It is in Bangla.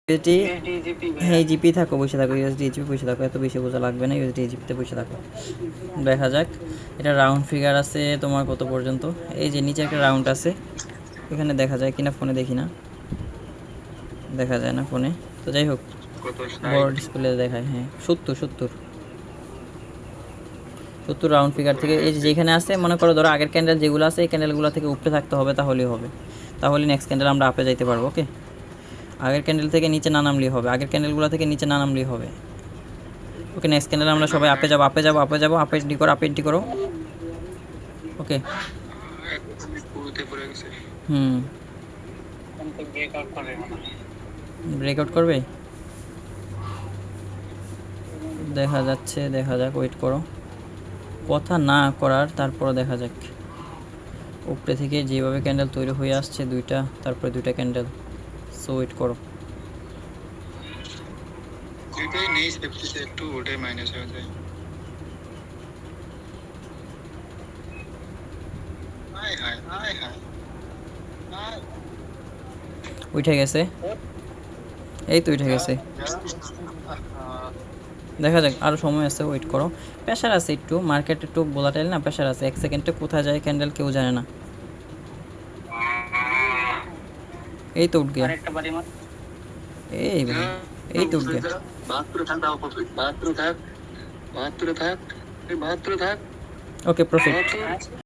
ইউএসডি হ্যাঁ জিপি থাকো, বসে থাকো, ইউএসডি জিপি বসে থাকো, এত বেশি বোঝা লাগবে না, ইউএসডি জিপিতে বসে থাকো। দেখা যাক, এটা রাউন্ড ফিগার আছে তোমার কত পর্যন্ত। এই যে নিচে একটা রাউন্ড আছে, এখানে দেখা যায় কিনা, ফোনে দেখি না, দেখা যায় না ফোনে। তো যাই হোক, বড় ডিসপ্লে দেখায়, হ্যাঁ 70 রাউন্ড ফিগার থেকে এই যে যেখানে আছে, মনে করো ধরো আগের ক্যান্ডেল যেগুলো আছে এই ক্যান্ডেলগুলো থেকে উপরে থাকতে হবে, তাহলেই হবে, তাহলে নেক্সট ক্যান্ডেল আমরা আপে যাইতে পারবো। ওকে, আগের ক্যান্ডেল থেকে নিচে না নামলেই হবে, আগের ক্যান্ডেলগুলো থেকে নিচে না নামলেই হবে। ওকে, নেক্সট ক্যান্ডেল আমরা সবাই আপে যাবো, আপে ডি করো। ওকে, হুম, ব্রেকআউট করবে, দেখা যাচ্ছে, দেখা যাক, ওয়েট করো, কথা না করার, তারপর দেখা যাক। উপরে থেকে যেভাবে ক্যান্ডেল তৈরি হয়ে আসছে দুইটা, তারপরে দুইটা ক্যান্ডেল, সো ওয়েট করো। একটু ওটাই মাইনাস হয়ে যায়। উঠে গেছে, এই তো উঠে গেছে, দেখা যাক, আরও সময় আছে, ওয়েট করো। প্রেশার আছে একটু, মার্কেট একটু ভোলাটাইল না, প্রেশার আছে, এক সেকেন্ডে কোথায় যায় ক্যান্ডেল কেউ জানে না। এই তো উঠ গিয়া, এই ভাই, এই তো উঠ গিয়া। 72 থাক, 72 থাক, 72 থাক। ওকে, প্রফিট।